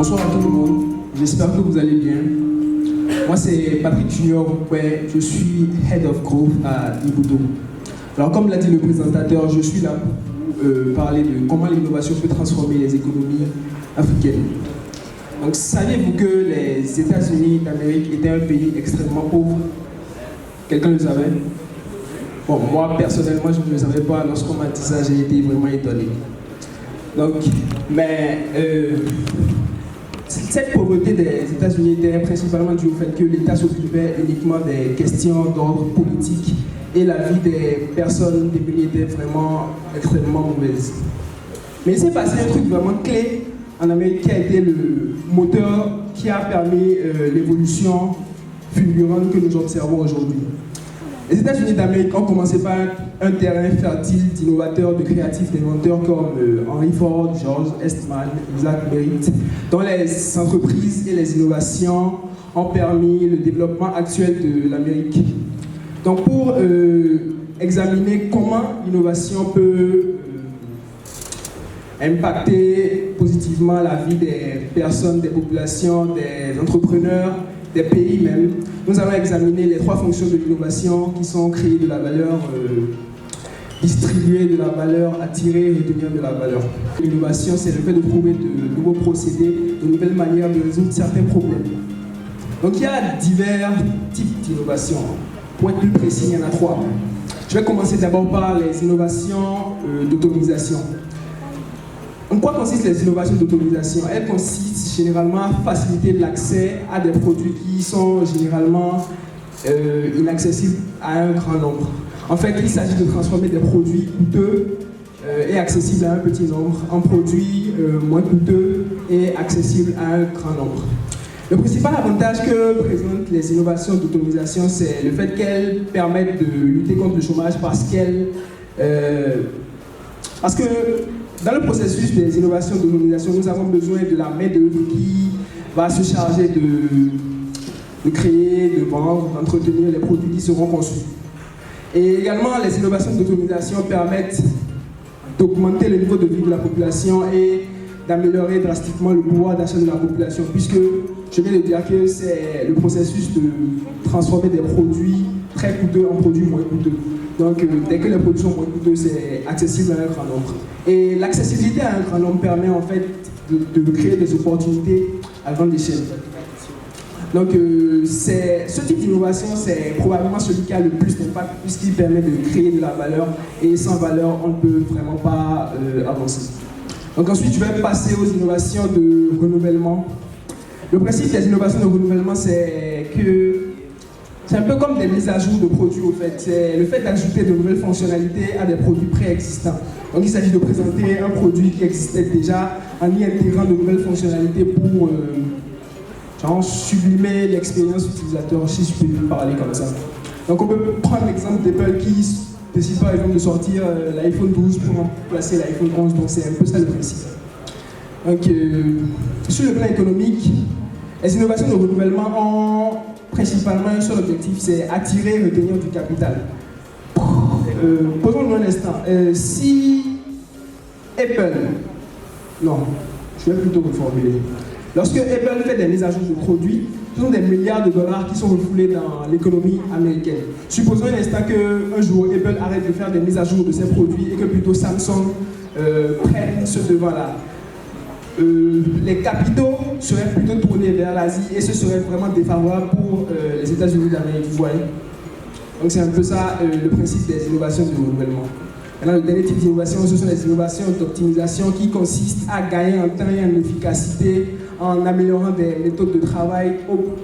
Bonsoir à tout le monde, j'espère que vous allez bien. Moi c'est Patrick Junior, je suis Head of Growth à Ibudo. Alors comme l'a dit le présentateur, je suis là pour parler de comment l'innovation peut transformer les économies africaines. Donc saviez-vous que les États-Unis d'Amérique étaient un pays extrêmement pauvre? Quelqu'un le savait? Bon, moi personnellement je ne le savais pas, lorsqu'on m'a dit ça j'ai été vraiment étonné. Donc, cette pauvreté des États-Unis était principalement due au fait que l'État s'occupait uniquement des questions d'ordre politique et la vie des personnes des pays était vraiment extrêmement mauvaise. Mais il s'est passé un truc vraiment clé en Amérique qui a été le moteur qui a permis l'évolution fulgurante que nous observons aujourd'hui. Les États-Unis d'Amérique ont commencé par un terrain fertile d'innovateurs, de créatifs, d'inventeurs comme Henry Ford, George Eastman, Isaac Merritt, dont les entreprises et les innovations ont permis le développement actuel de l'Amérique. Donc pour examiner comment l'innovation peut impacter positivement la vie des personnes, des populations, des entrepreneurs, des pays même, nous allons examiner les trois fonctions de l'innovation qui sont créer de la valeur, distribuer de la valeur, attirer et retenir de la valeur. L'innovation, c'est le fait de trouver de nouveaux procédés, de nouvelles manières de résoudre certains problèmes. Donc il y a divers types d'innovation. Pour être plus précis, il y en a trois. Je vais commencer d'abord par les innovations d'automatisation. En quoi consistent les innovations d'automatisation? Elles consistent généralement à faciliter l'accès à des produits qui sont généralement inaccessibles à un grand nombre. En fait, il s'agit de transformer des produits coûteux et accessibles à un petit nombre en produits moins coûteux et accessibles à un grand nombre. Le principal avantage que présentent les innovations d'automatisation, c'est le fait qu'elles permettent de lutter contre le chômage parce que dans le processus des innovations d'automatisation, nous avons besoin de la main-d'œuvre qui va se charger de créer, de vendre, d'entretenir les produits qui seront conçus. Et également, les innovations d'automatisation permettent d'augmenter le niveau de vie de la population et d'améliorer drastiquement le pouvoir d'achat de la population, puisque je viens de dire que c'est le processus de transformer des produits très coûteux en produits moins coûteux. Donc, dès que les produits sont moins coûteux, c'est accessible à un grand nombre. Et l'accessibilité à un grand nombre permet en fait de créer des opportunités à grande échelle. Donc, ce type d'innovation, c'est probablement celui qui a le plus d'impact puisqu'il permet de créer de la valeur et sans valeur, on ne peut vraiment pas avancer. Donc ensuite, je vais passer aux innovations de renouvellement. Le principe des innovations de renouvellement, c'est un peu comme des mises à jour de produits au fait. C'est le fait d'ajouter de nouvelles fonctionnalités à des produits préexistants. Donc il s'agit de présenter un produit qui existait déjà en y intégrant de nouvelles fonctionnalités pour sublimer l'expérience utilisateur, si je peux parler comme ça. Donc on peut prendre l'exemple d'Apple qui décide par exemple de sortir l'iPhone 12 pour remplacer l'iPhone 11, donc c'est un peu ça le principe. Donc sur le plan économique, les innovations de renouvellement ont principalement un seul objectif, c'est attirer et retenir du capital. Posons-nous un instant. Si Apple, non, je vais plutôt reformuler. Lorsque Apple fait des mises à jour de produits, ce sont des milliards de dollars qui sont refoulés dans l'économie américaine. Supposons un instant qu'un jour Apple arrête de faire des mises à jour de ses produits et que plutôt Samsung prenne ce devant-là. Les capitaux seraient plutôt tournés vers l'Asie et ce serait vraiment défavorable pour les États-Unis d'Amérique, vous voyez. Donc c'est un peu ça le principe des innovations de renouvellement. Maintenant, le dernier type d'innovation, ce sont les innovations d'optimisation qui consistent à gagner en temps et en efficacité en améliorant des méthodes de travail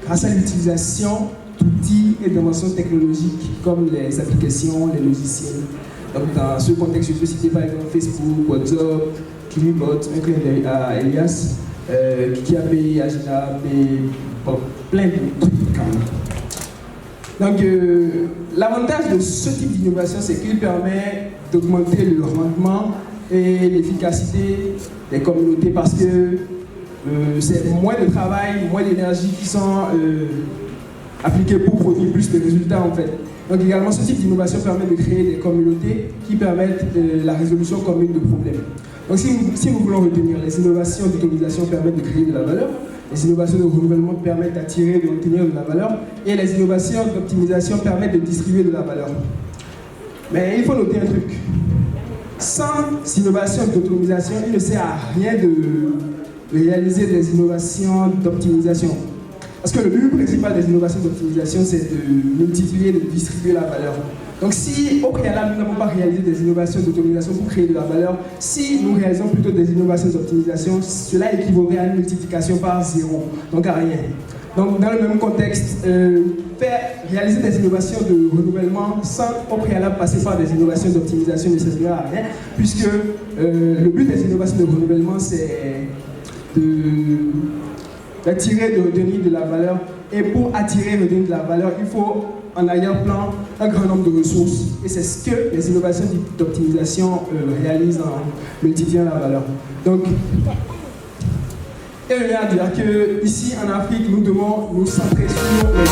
grâce à l'utilisation d'outils et d'inventions technologiques comme les applications, les logiciels. Donc dans ce contexte, je peux citer par exemple Facebook, WhatsApp, Clipbot, un clin d'œil à Elias, KikiAP, Agilab et bon, plein de trucs quand même. Donc l'avantage de ce type d'innovation, c'est qu'il permet d'augmenter le rendement et l'efficacité des communautés parce que c'est moins de travail, moins d'énergie qui sont appliquées pour produire plus de résultats en fait. Donc également, ce type d'innovation permet de créer des communautés qui permettent la résolution commune de problèmes. Donc si nous voulons retenir, les innovations d'automatisation permettent de créer de la valeur, les innovations de renouvellement permettent d'attirer et de retenir de la valeur, et les innovations d'optimisation permettent de distribuer de la valeur. Mais il faut noter un truc. Sans innovation d'automatisation, il ne sert à rien de réaliser des innovations d'optimisation. Parce que le but principal des innovations d'optimisation, c'est de multiplier, de distribuer la valeur. Donc si au préalable, nous n'avons pas réalisé des innovations d'automatisation pour créer de la valeur, si nous réalisons plutôt des innovations d'optimisation, cela équivaudrait à une multiplication par 0, donc à rien. Donc dans le même contexte, réaliser des innovations de renouvellement sans au préalable passer par des innovations d'optimisation ne servira à rien, puisque le but des innovations de renouvellement, c'est d'attirer, de retenir de la valeur. Et pour attirer et retenir de la valeur, il faut en arrière-plan un grand nombre de ressources. Et c'est ce que les innovations d'optimisation réalisent en multipliant la valeur. Donc, et je viens à dire qu'ici en Afrique, nous devons nous centrer sur les